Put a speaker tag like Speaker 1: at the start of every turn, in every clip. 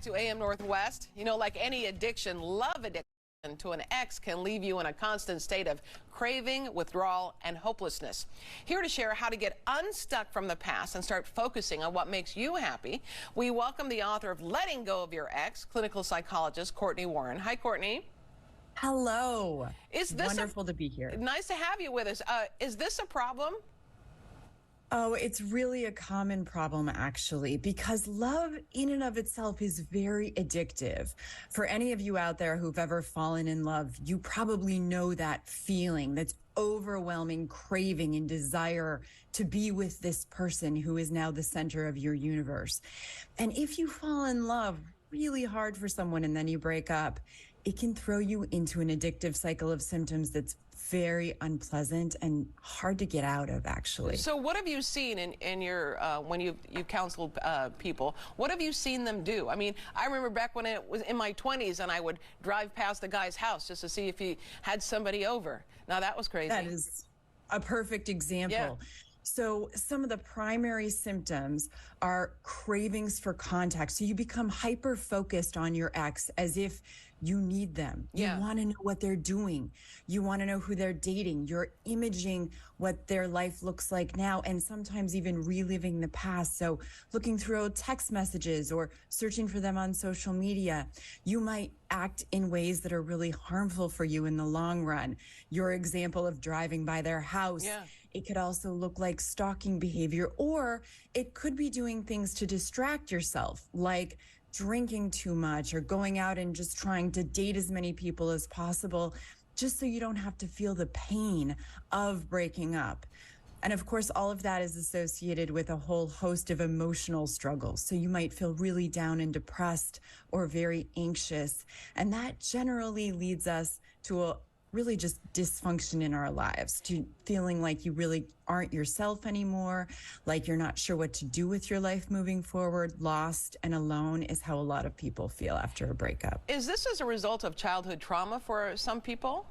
Speaker 1: back to AM Northwest. You know, like any addiction, love addiction to an ex can leave you in a constant state of craving, withdrawal, and hopelessness. Here to share how to get unstuck from the past and start focusing on what makes you happy, we welcome the author of Letting Go of Your Ex, clinical psychologist Cortney Warren. Hi, Cortney.
Speaker 2: Hello.
Speaker 1: Is this
Speaker 2: wonderful to be here?
Speaker 1: Nice to have you with us. Is this a problem?
Speaker 2: Oh, it's really a common problem, actually, because love in and of itself is very addictive. For any of you out there who've ever fallen in love, you probably know that feeling, that's overwhelming craving and desire to be with this person who is now the center of your universe. And if you fall in love really hard for someone and then you break up, it can throw you into an addictive cycle of symptoms that's very unpleasant and hard to get out of, actually.
Speaker 1: So what have you seen in your, when you've counseled people, what have you seen them do? I mean, I remember back when it was in my 20s and I would drive past the guy's house just to see if he had somebody over. Now that was crazy.
Speaker 2: That is a perfect example.
Speaker 1: Yeah.
Speaker 2: So some of the primary symptoms are cravings for contact. So you become hyper-focused on your ex as if you need them. You want to know what they're doing. You want to know who they're dating. You're imaging what their life looks like now and sometimes even reliving the past. So looking through old text messages or searching for them on social media. You might act in ways that are really harmful for you in the long run. Your example of driving by their house.
Speaker 1: Yeah.
Speaker 2: It could also look like stalking behavior, or it could be doing things to distract yourself, like drinking too much or going out and just trying to date as many people as possible, just so you don't have to feel the pain of breaking up. And of course, all of that is associated with a whole host of emotional struggles. So you might feel really down and depressed or very anxious. And that generally leads us to a really just dysfunction in our lives, to feeling like you really aren't yourself anymore, like you're not sure what to do with your life moving forward. Lost and alone is how a lot of people feel after a breakup.
Speaker 1: Is this as a result of childhood trauma for some people?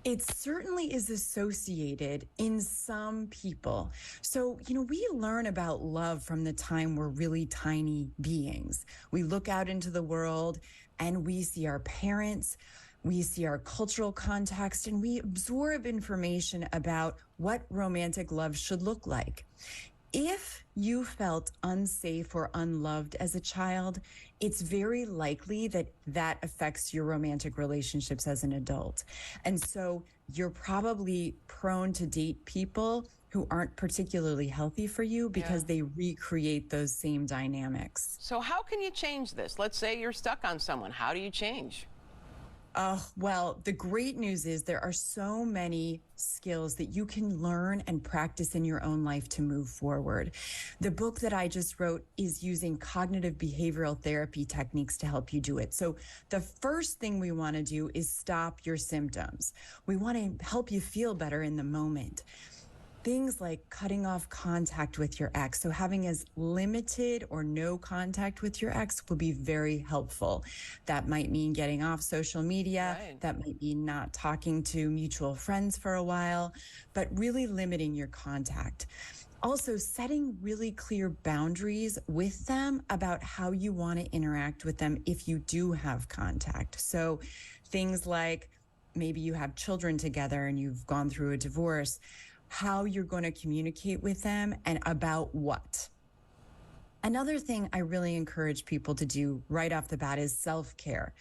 Speaker 2: It certainly is associated in some people. So, we learn about love from the time we're really tiny beings. We look out into the world and we see our parents, we see our cultural context, and we absorb information about what romantic love should look like. If you felt unsafe or unloved as a child, it's very likely that that affects your romantic relationships as an adult. And so you're probably prone to date people who aren't particularly healthy for you because they recreate those same dynamics.
Speaker 1: So how can you change this? Let's say you're stuck on someone. How do you change?
Speaker 2: Well, the great news is there are so many skills that you can learn and practice in your own life to move forward. The book that I just wrote is using cognitive behavioral therapy techniques to help you do it. So the first thing we want to do is stop your symptoms. We want to help you feel better in the moment. Things like cutting off contact with your ex. So having as limited or no contact with your ex will be very helpful. That might mean getting off social media.
Speaker 1: Right.
Speaker 2: That might mean not talking to mutual friends for a while, but really limiting your contact. Also, setting really clear boundaries with them about how you want to interact with them if you do have contact. So things like maybe you have children together and you've gone through a divorce, how you're going to communicate with them and about what. Another thing I really encourage people to do right off the bat is self-care.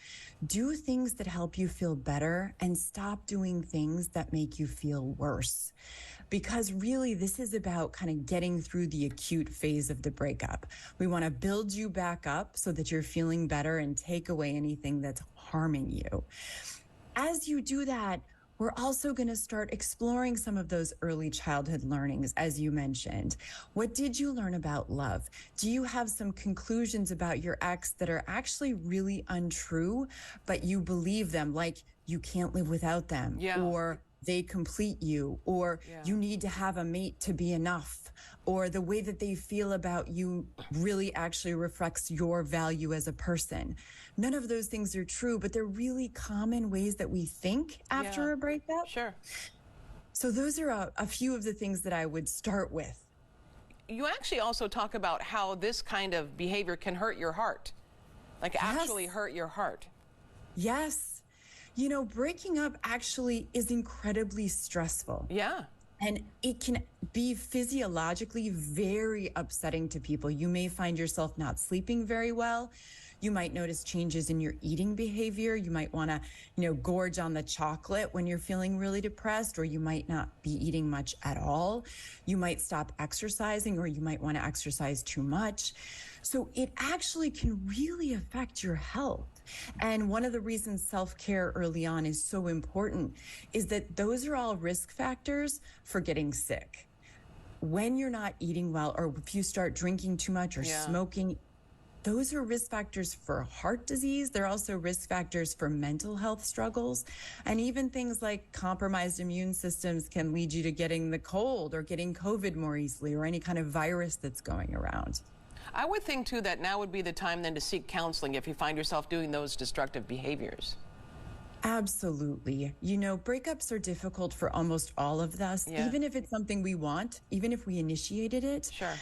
Speaker 2: Do things that help you feel better and stop doing things that make you feel worse. Because really, this is about kind of getting through the acute phase of the breakup. We want to build you back up so that you're feeling better and take away anything that's harming you. As you do that, we're also going to start exploring some of those early childhood learnings, as you mentioned. What did you learn about love? Do you have some conclusions about your ex that are actually really untrue, but you believe them, like you can't live without them, or they complete you, or you need to have a mate to be enough, or the way that they feel about you really actually reflects your value as a person. None of those things are true, but they're really common ways that we think after a breakup.
Speaker 1: Sure.
Speaker 2: So those are a few of the things that I would start with.
Speaker 1: You actually also talk about how this kind of behavior can hurt your heart. Like actually hurt your heart.
Speaker 2: Yes. You know, breaking up actually is incredibly stressful.
Speaker 1: Yeah.
Speaker 2: And it can be physiologically very upsetting to people. You may find yourself not sleeping very well. You might notice changes in your eating behavior. You might want to, gorge on the chocolate when you're feeling really depressed, or you might not be eating much at all. You might stop exercising, or you might want to exercise too much. So it actually can really affect your health. And one of the reasons self-care early on is so important is that those are all risk factors for getting sick. When you're not eating well, or if you start drinking too much or smoking, those are risk factors for heart disease. They're also risk factors for mental health struggles. And even things like compromised immune systems can lead you to getting the cold or getting COVID more easily, or any kind of virus that's going around.
Speaker 1: I would think, too, that now would be the time then to seek counseling if you find yourself doing those destructive behaviors.
Speaker 2: Absolutely. Breakups are difficult for almost all of us, even if it's something we want, even if we initiated it.
Speaker 1: Sure.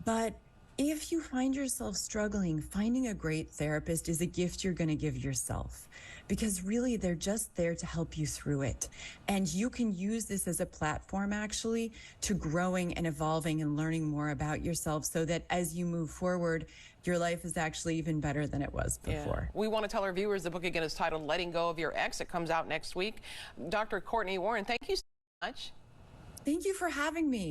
Speaker 2: But if you find yourself struggling, finding a great therapist is a gift you're going to give yourself, because really they're just there to help you through it. And you can use this as a platform, actually, to growing and evolving and learning more about yourself, so that as you move forward, your life is actually even better than it was before.
Speaker 1: We want to tell our viewers the book again is titled Letting Go of Your Ex. It comes out next week. Dr. Cortney Warren, thank you so much.
Speaker 2: Thank you for having me.